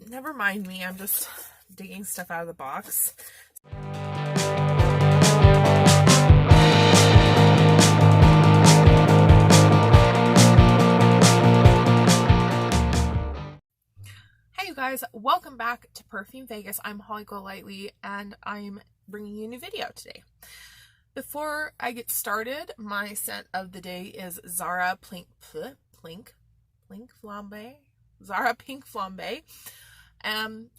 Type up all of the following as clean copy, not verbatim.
Never mind me, I'm just digging stuff out of the box. Hey you guys, welcome back to Perfume Vegas. I'm Holly Golightly and I'm bringing you a new video today. Before I get started, my scent of the day is Zara Pink Flambe. Zara Pink Flambe. And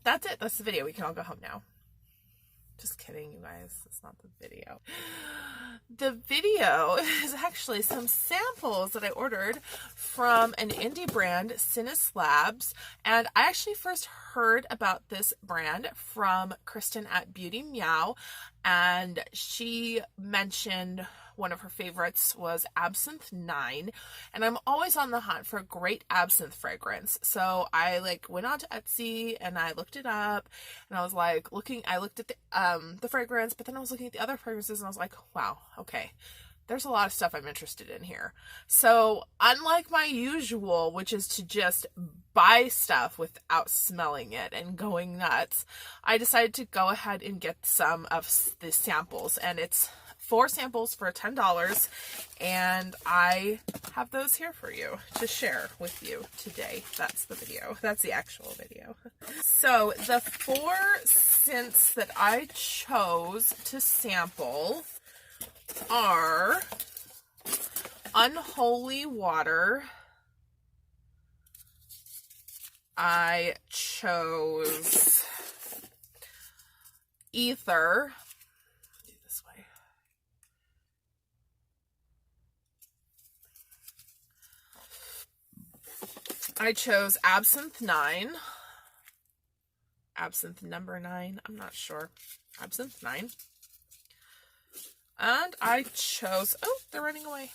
that's it. That's the video. We can all go home now. Just kidding, you guys. It's not the video. The video is actually some samples that I ordered from an indie brand, Cinis Labs. And I actually first heard about this brand from Kristen at Beauty Meow. And she mentioned one of her favorites was Absinthe IX, and I'm always on the hunt for a great absinthe fragrance. So I went on to Etsy and I looked it up, and I was like I looked at the fragrance, but then I was looking at the other fragrances and I was like, wow, okay, there's a lot of stuff I'm interested in here. So unlike my usual, which is to just buy stuff without smelling it and going nuts, I decided to go ahead and get some of the samples, and it's 4 samples for $10, and I have those here for you to share with you today. That's the video. That's the actual video. So the 4 scents that I chose to sample are Unholy Water. I chose Aether. I chose Absinthe IX. Absinthe number 9. I'm not sure. Absinthe IX. And I chose... Oh, they're running away.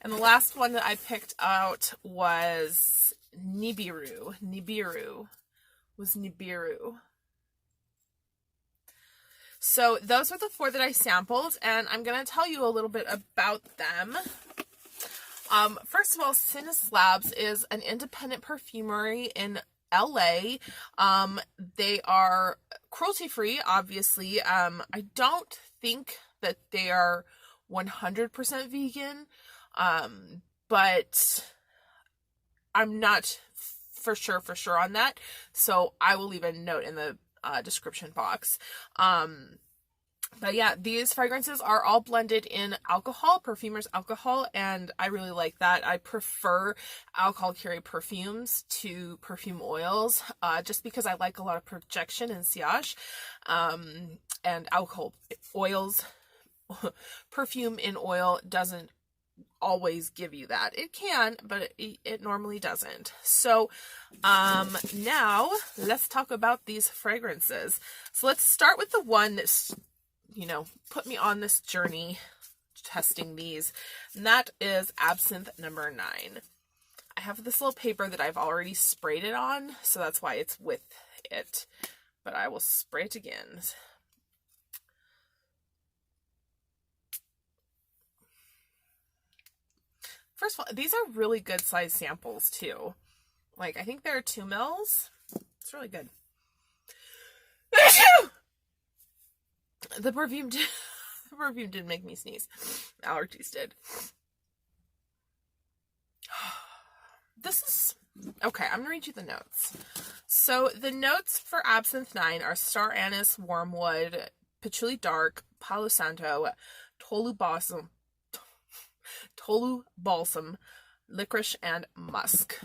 And the last one that I picked out was Nibiru. Nibiru. So those were the 4 that I sampled, and I'm going to tell you a little bit about them. First of all, Cinis Labs is an independent perfumery in LA. They are cruelty-free, obviously. I don't think that they are 100% vegan, but I'm not for sure on that. So I will leave a note in the description box. But yeah, these fragrances are all blended in alcohol, perfumers alcohol, and I really like that. I prefer alcohol carry perfumes to perfume oils, just because I like a lot of projection and sillage, and alcohol oils. Perfume in oil doesn't always give you that. It can, but it normally doesn't. So now let's talk about these fragrances. So let's start with the one that's put me on this journey testing these, and that is Absinthe number 9. I have this little paper that I've already sprayed it on, so that's why it's with it, but I will spray it again. First of all, these are really good size samples too. I think they're 2 mils. It's really good. The perfume did make me sneeze. Allergies did. This is... Okay, I'm going to read you the notes. So, the notes for Absinthe IX are star anise, wormwood, patchouli dark, Palo Santo, Tolu balsam, licorice, and musk.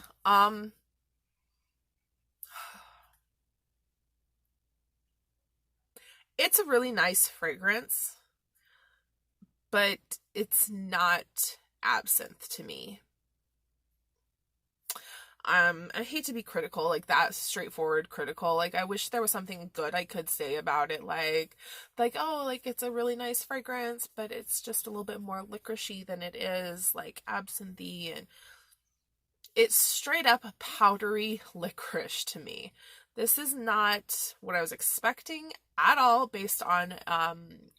It's a really nice fragrance, but it's not absinthe to me. I hate to be critical, that straightforward critical. I wish there was something good I could say about it, it's a really nice fragrance, but it's just a little bit more licoricey than it is absinthe, and it's straight up a powdery licorice to me. This is not what I was expecting at all based on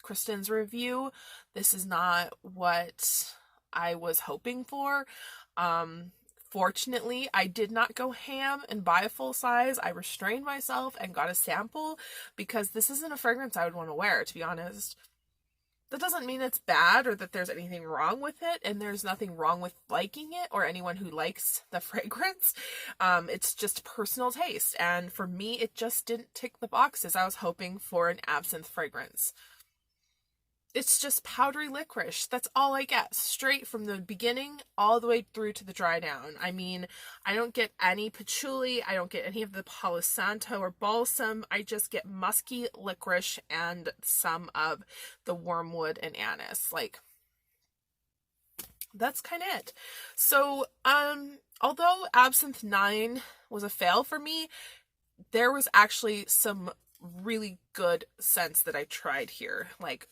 Kristen's review. This is not what I was hoping for. Unfortunately, I did not go ham and buy a full size. I restrained myself and got a sample because this isn't a fragrance I would want to wear, to be honest. That doesn't mean it's bad or that there's anything wrong with it, and there's nothing wrong with liking it or anyone who likes the fragrance. It's just personal taste, and for me, it just didn't tick the boxes. I was hoping for an absinthe fragrance. It's just powdery licorice. That's all I get, straight from the beginning all the way through to the dry down. I mean, I don't get any patchouli. I don't get any of the Palo Santo or balsam. I just get musky licorice and some of the wormwood and anise. Like, that's kind of it. So, although Absinthe IX was a fail for me, there was actually some really good scents that I tried here. Like,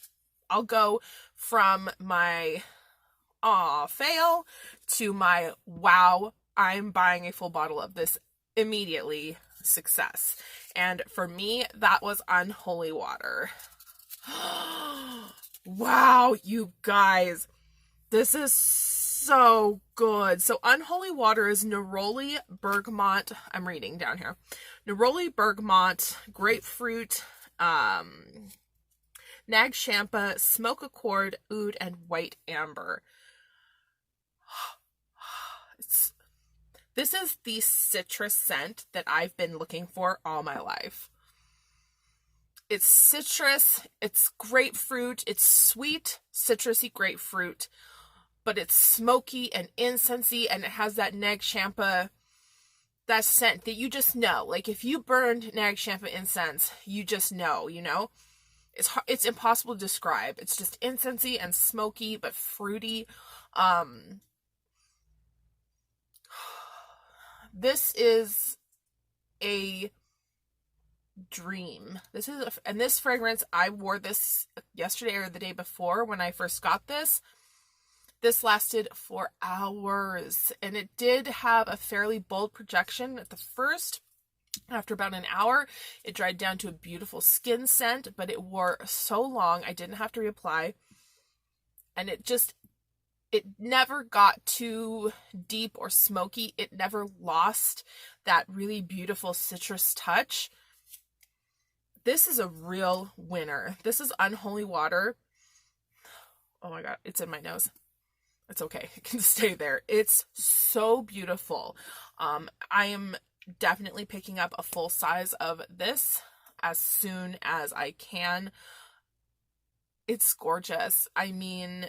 I'll go from my fail to my wow, I'm buying a full bottle of this immediately success. And for me, that was Unholy Water. Wow, you guys, this is so good. So Unholy Water is Neroli, Bergamot, I'm reading down here, Neroli, Bergamot, Grapefruit, Nag Champa, Smoke Accord, Oud, and White Amber. This is the citrus scent that I've been looking for all my life. It's citrus, it's grapefruit, it's sweet, citrusy grapefruit, but it's smoky and incensey, and it has that Nag Champa, that scent that you just know. Like, if you burned Nag Champa incense, you just know, you know? It's impossible to describe. It's just incensey and smoky, but fruity. This is a dream. And this fragrance, I wore this yesterday or the day before when I first got this. This lasted for hours, and it did have a fairly bold projection at the first. After about an hour, it dried down to a beautiful skin scent, but it wore so long I didn't have to reapply. And it never got too deep or smoky. It never lost that really beautiful citrus touch. This is a real winner. This is Unholy Water. Oh my god, it's in my nose. It's okay, it can stay there. It's so beautiful. I am definitely picking up a full size of this as soon as I can. It's gorgeous. I mean,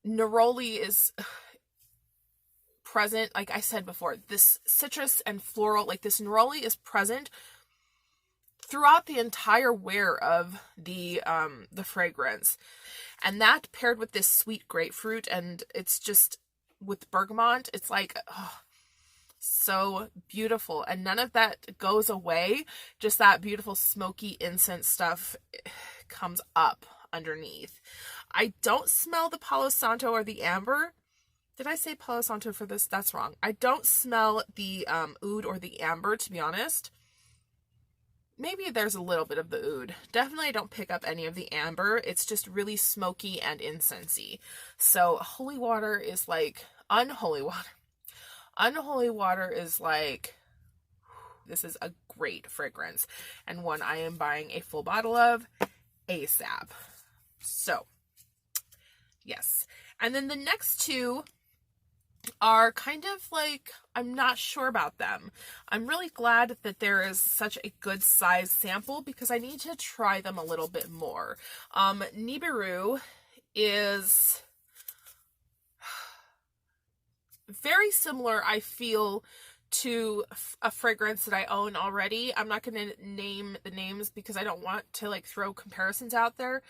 Neroli is present, like I said before, this citrus and floral, like this Neroli is present throughout the entire wear of the fragrance. And that paired with this sweet grapefruit, and it's just with bergamot, it's like, oh, so beautiful. And none of that goes away. Just that beautiful smoky incense stuff comes up underneath. I don't smell the Palo Santo or the amber. Did I say Palo Santo for this? That's wrong. I don't smell the oud or the amber, to be honest. Maybe there's a little bit of the oud. Definitely I don't pick up any of the amber. It's just really smoky and incensey. So Holy Water is like, Unholy Water. Unholy Water is like, this is a great fragrance, and one I am buying a full bottle of ASAP. So, yes. And then the next two are kind of like, I'm not sure about them. I'm really glad that there is such a good size sample because I need to try them a little bit more. Nibiru is very similar, I feel, to a fragrance that I own already. I'm not going to name the names because I don't want to like throw comparisons out there.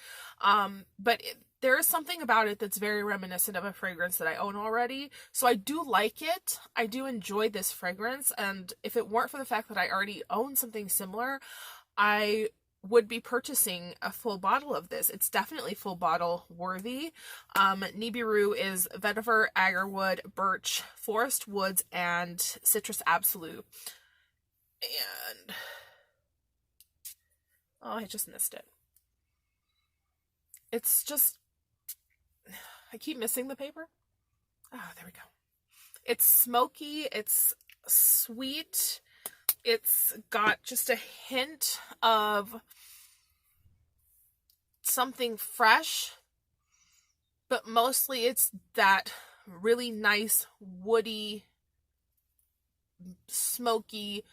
But there is something about it that's very reminiscent of a fragrance that I own already. So I do like it. I do enjoy this fragrance. And if it weren't for the fact that I already own something similar, I would be purchasing a full bottle of this. It's definitely full bottle worthy. Nibiru is Vetiver, Agarwood, Birch, Forest Woods, and Citrus Absolute. And oh, I just missed it. It's just, I keep missing the paper. Oh, there we go. It's smoky. It's sweet. It's got just a hint of something fresh, but mostly it's that really nice, woody, smoky,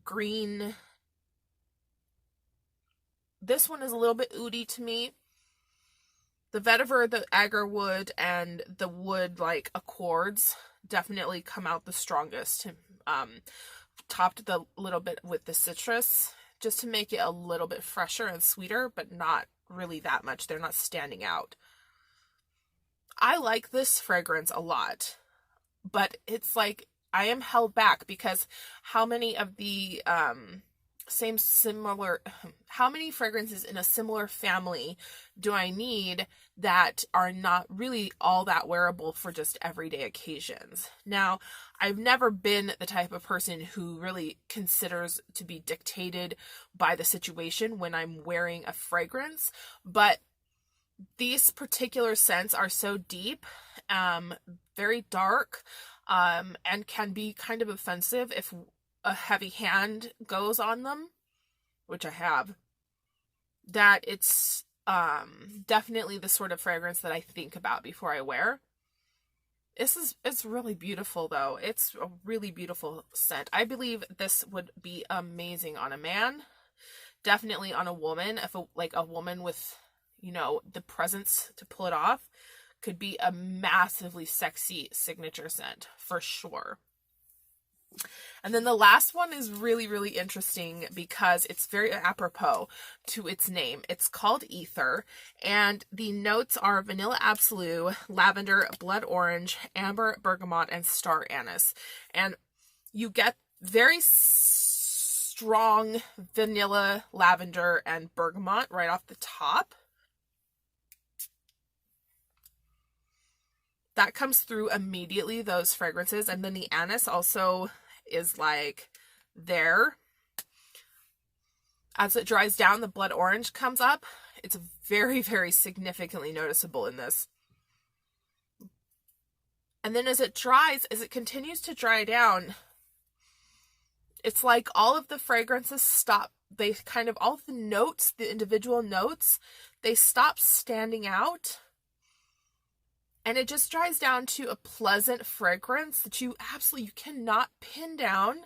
green. This one is a little bit oudy to me. The vetiver, the agarwood, and the wood like accords definitely come out the strongest. Topped a little bit with the citrus just to make it a little bit fresher and sweeter, but not really that much. They're not standing out. I like this fragrance a lot, but it's like I am held back because how many of the how many fragrances in a similar family do I need that are not really all that wearable for just everyday occasions? Now, I've never been the type of person who really considers to be dictated by the situation when I'm wearing a fragrance, but these particular scents are so deep, very dark, and can be kind of offensive if a heavy hand goes on them, which I have, that it's definitely the sort of fragrance that I think about before I wear. It's really beautiful though. It's a really beautiful scent. I believe this would be amazing on a man, definitely on a woman. If a woman with, you know, the presence to pull it off, could be a massively sexy signature scent for sure. And then the last one is really, really interesting because it's very apropos to its name. It's called Aether, and the notes are vanilla absolute, lavender, blood orange, amber, bergamot, and star anise. And you get very strong vanilla, lavender, and bergamot right off the top. That comes through immediately, those fragrances, and then the anise also is like there. As it dries down, the blood orange comes up. It's very, very significantly noticeable in this. And then as it dries, as it continues to dry down, it's like all of the fragrances stop. They kind of, all of the notes, the individual notes, they stop standing out. And it just dries down to a pleasant fragrance that you cannot pin down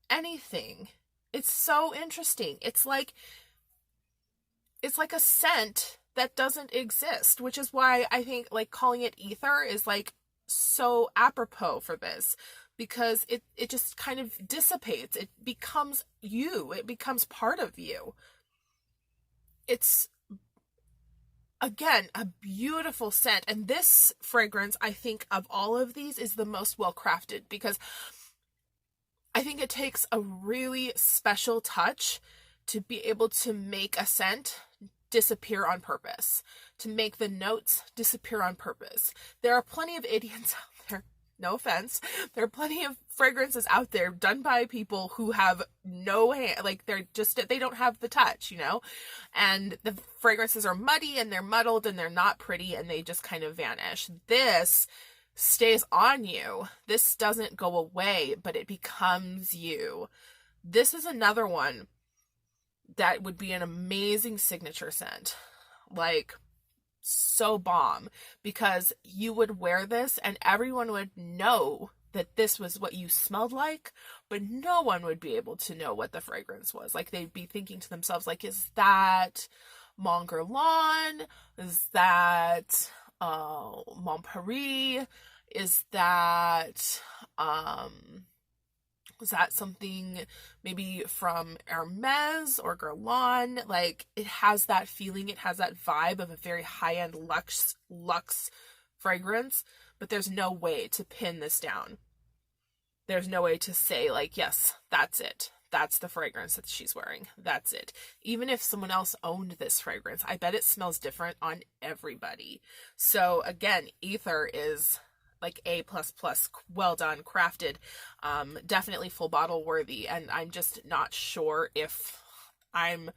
anything. It's so interesting. It's like a scent that doesn't exist, which is why I think like calling it Aether is like so apropos for this, because it just kind of dissipates. It becomes you. It becomes part of you. It's, again, a beautiful scent. And this fragrance, I think, of all of these is the most well crafted, because I think it takes a really special touch to be able to make a scent disappear on purpose, to make the notes disappear on purpose. There are plenty of idiots out there, no offense, there are plenty of fragrances out there done by people who have no hand, like they don't have the touch, you know, and the fragrances are muddy and they're muddled and they're not pretty and they just kind of vanish. This stays on you. This doesn't go away, but it becomes you. This is another one that would be an amazing signature scent, like so bomb, because you would wear this and everyone would know that this was what you smelled like, but no one would be able to know what the fragrance was. Like, they'd be thinking to themselves, like, is that Montguerlain? Is that Montparis? Is that something maybe from Hermes or Guerlain? Like, it has that feeling, it has that vibe of a very high-end luxe fragrance, but there's no way to pin this down. There's no way to say, like, yes, that's it. That's the fragrance that she's wearing. That's it. Even if someone else owned this fragrance, I bet it smells different on everybody. So again, Aether is like A++, well done, crafted, definitely full bottle worthy. And I'm just not sure if I'm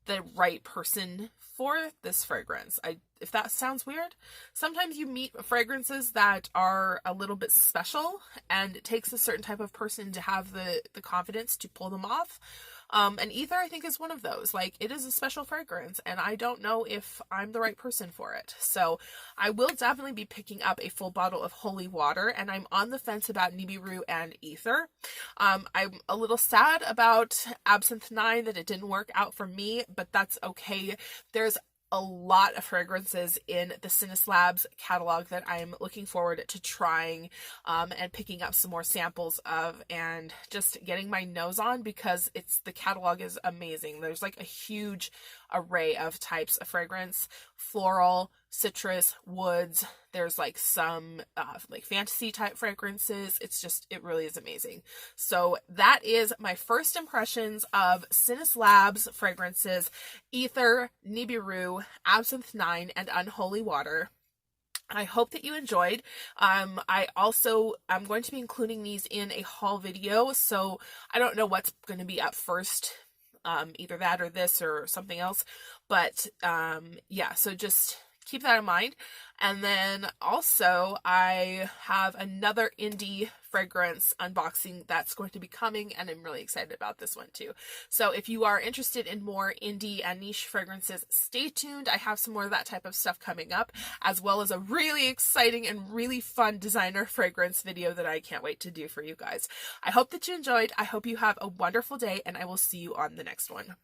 the right person for this fragrance. If that sounds weird, sometimes you meet fragrances that are a little bit special, and it takes a certain type of person to have the confidence to pull them off. And Aether, I think, is one of those. Like, it is a special fragrance, and I don't know if I'm the right person for it. So I will definitely be picking up a full bottle of Holy Water, and I'm on the fence about Nibiru and Aether. I'm a little sad about Absinthe IX that it didn't work out for me, but that's okay. There's a lot of fragrances in the Cinis Labs catalog that I'm looking forward to trying and picking up some more samples of and just getting my nose on, because the catalog is amazing. There's like a huge array of types of fragrance: floral, citrus, woods. There's like some like fantasy type fragrances. It really is amazing. So that is my first impressions of Cinis Labs fragrances: Aether, Nibiru, Absinthe IX, and Unholy Water. I hope that you enjoyed. I'm going to be including these in a haul video, so I don't know what's going to be up first. Either that or this or something else, but yeah, so just keep that in mind. And then also I have another indie fragrance unboxing that's going to be coming, and I'm really excited about this one too. So if you are interested in more indie and niche fragrances, stay tuned. I have some more of that type of stuff coming up, as well as a really exciting and really fun designer fragrance video that I can't wait to do for you guys. I hope that you enjoyed. I hope you have a wonderful day, and I will see you on the next one.